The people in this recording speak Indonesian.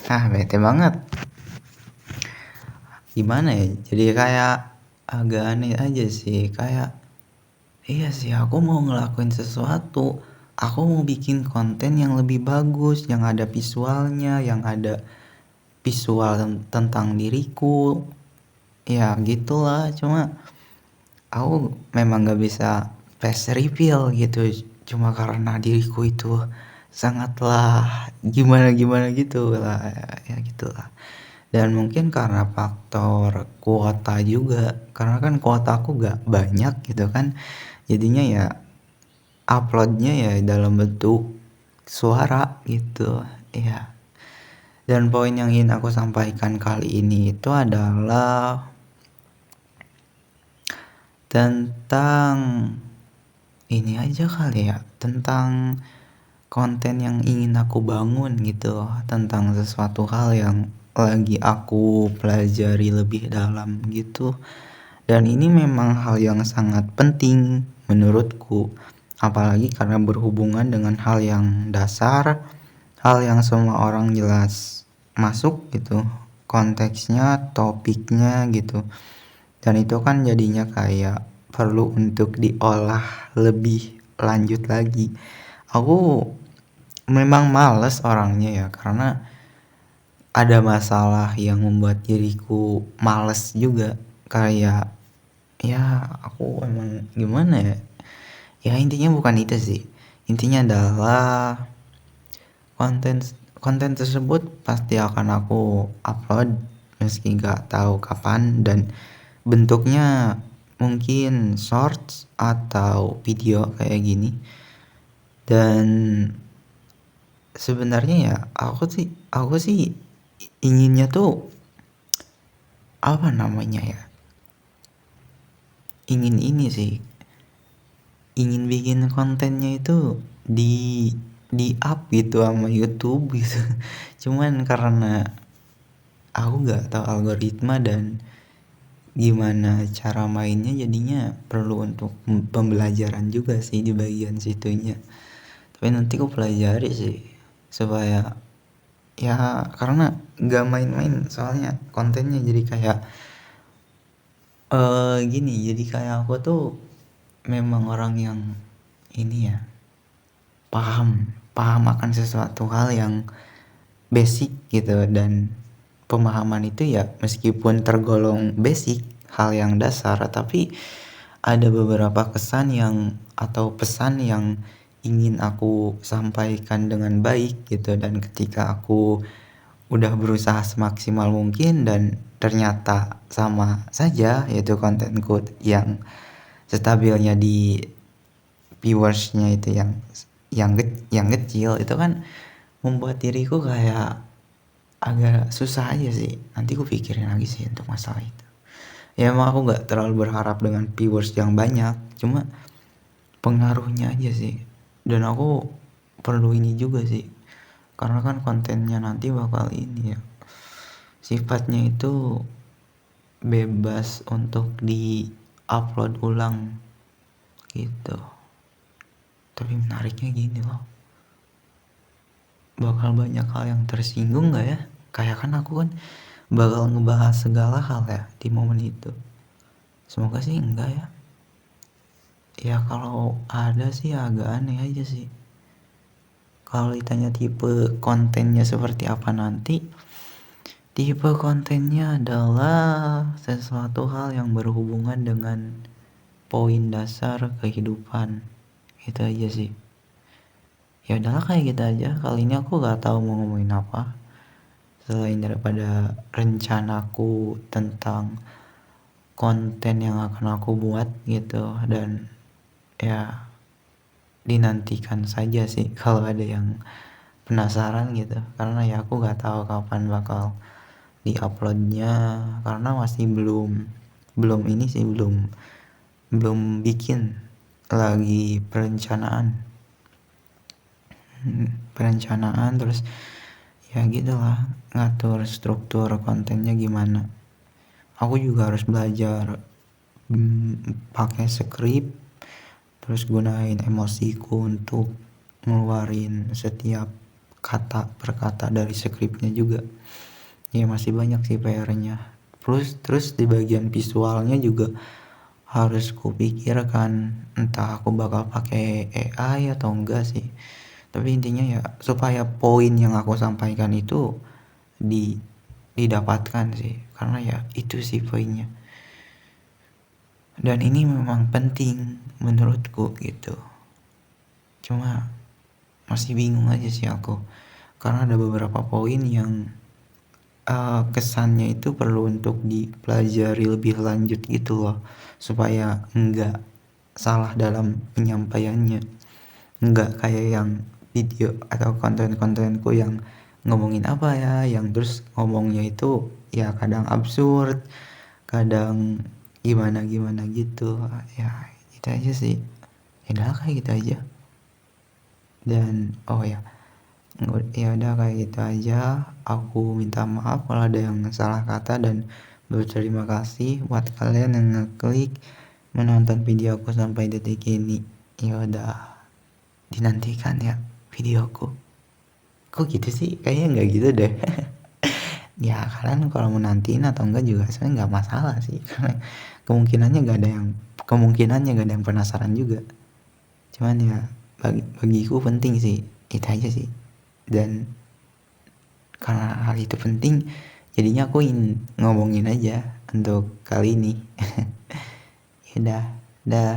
Bete banget. Gimana ya, jadi kayak agak aneh aja sih, kayak iya sih aku mau ngelakuin sesuatu, aku mau bikin konten yang lebih bagus, yang ada visualnya, yang ada visual tentang diriku, ya gitulah. Cuma aku memang gak bisa flash reveal gitu, cuma karena diriku itu sangatlah gimana-gimana gitu lah, ya gitulah. Dan mungkin karena faktor kuota juga, karena kan kuota aku gak banyak gitu kan, jadinya ya uploadnya ya dalam bentuk suara gitu ya. Dan poin yang ingin aku sampaikan kali ini itu adalah tentang ini aja kali ya, tentang konten yang ingin aku bangun gitu, tentang sesuatu hal yang lagi aku pelajari lebih dalam gitu. Dan ini memang hal yang sangat penting menurutku, apalagi karena berhubungan dengan hal yang dasar, hal yang semua orang jelas masuk gitu, konteksnya, topiknya gitu. Dan itu kan jadinya kayak perlu untuk diolah lebih lanjut lagi. Aku memang males orangnya ya, karena ada masalah yang membuat diriku males juga. Kayak ya aku emang gimana ya, ya intinya bukan itu sih. Intinya adalah konten konten tersebut pasti akan aku upload meski gak tahu kapan, dan bentuknya mungkin shorts atau video kayak gini. Dan sebenarnya ya aku sih inginnya tuh apa namanya ya, ingin ini sih, ingin bikin kontennya itu di up gitu sama YouTube gitu. Cuman karena aku nggak tahu algoritma dan gimana cara mainnya, jadinya perlu untuk pembelajaran juga sih di bagian situnya. Tapi nanti aku pelajari sih supaya ya, karena nggak main-main soalnya kontennya. Jadi kayak gini, jadi kayak aku tuh memang orang yang ini ya, paham paham akan sesuatu hal yang basic gitu. Dan pemahaman itu ya meskipun tergolong basic, hal yang dasar, tapi ada beberapa kesan yang atau pesan yang ingin aku sampaikan dengan baik gitu. Dan ketika aku udah berusaha semaksimal mungkin dan ternyata sama saja, yaitu kontenku yang stabilnya di viewersnya itu yang kecil, itu kan membuat diriku kayak agak susah aja sih. Nanti aku pikirin lagi sih untuk masalah itu. Ya emang aku nggak terlalu berharap dengan viewers yang banyak, cuma pengaruhnya aja sih. Dan aku perlu ini juga sih, karena kan kontennya nanti bakal ini ya, sifatnya itu bebas untuk di upload ulang gitu. Tapi menariknya gini loh, bakal banyak hal yang tersinggung gak ya? Kayak kan aku kan bakal ngebahas segala hal ya di momen itu. Semoga sih enggak ya. Ya kalau ada sih agak aneh aja sih. Kalau ditanya tipe kontennya seperti apa nanti, tipe kontennya adalah sesuatu hal yang berhubungan dengan poin dasar kehidupan. Itu aja sih. Ya udahlah kayak gitu aja. Kali ini aku gak tahu mau ngomongin apa selain daripada rencanaku tentang konten yang akan aku buat gitu. Dan ya dinantikan saja sih kalau ada yang penasaran gitu, karena ya aku gak tahu kapan bakal diuploadnya, karena masih belum ini sih, belum bikin, lagi perencanaan terus ya gitulah, ngatur struktur kontennya gimana. Aku juga harus belajar pakai skrip, terus gunain emosiku untuk ngeluarin setiap kata per kata dari skripnya juga. Ya masih banyak sih PR-nya. Terus di bagian visualnya juga harus kupikirkan, entah aku bakal pakai AI atau enggak sih. Tapi intinya ya supaya poin yang aku sampaikan itu didapatkan sih, karena ya itu sih poinnya. Dan ini memang penting menurutku gitu. Cuma masih bingung aja sih aku, karena ada beberapa poin yang kesannya itu perlu untuk dipelajari lebih lanjut gitu loh, supaya enggak salah dalam penyampaiannya, enggak kayak yang video atau konten-kontenku yang ngomongin apa ya, yang terus ngomongnya itu ya kadang absurd, kadang gimana-gimana gitu. Ya itu aja sih, ya udah kayak gitu aja. Dan oh ya, ya udah kayak gitu aja. Aku minta maaf kalau ada yang salah kata, dan berterima kasih buat kalian yang ngeklik menonton video aku sampai detik ini. Ya udah, dinantikan ya videoku. Kok gitu sih? Kayaknya nggak gitu deh. Ya kalian kalau mau nantiin atau enggak juga sebenarnya nggak masalah sih, karena kemungkinannya nggak ada yang penasaran juga. Cuman ya bagiku penting sih, itu aja sih. Dan karena hal itu penting, jadinya aku ingin ngomongin aja untuk kali ini. Ya udah, dah.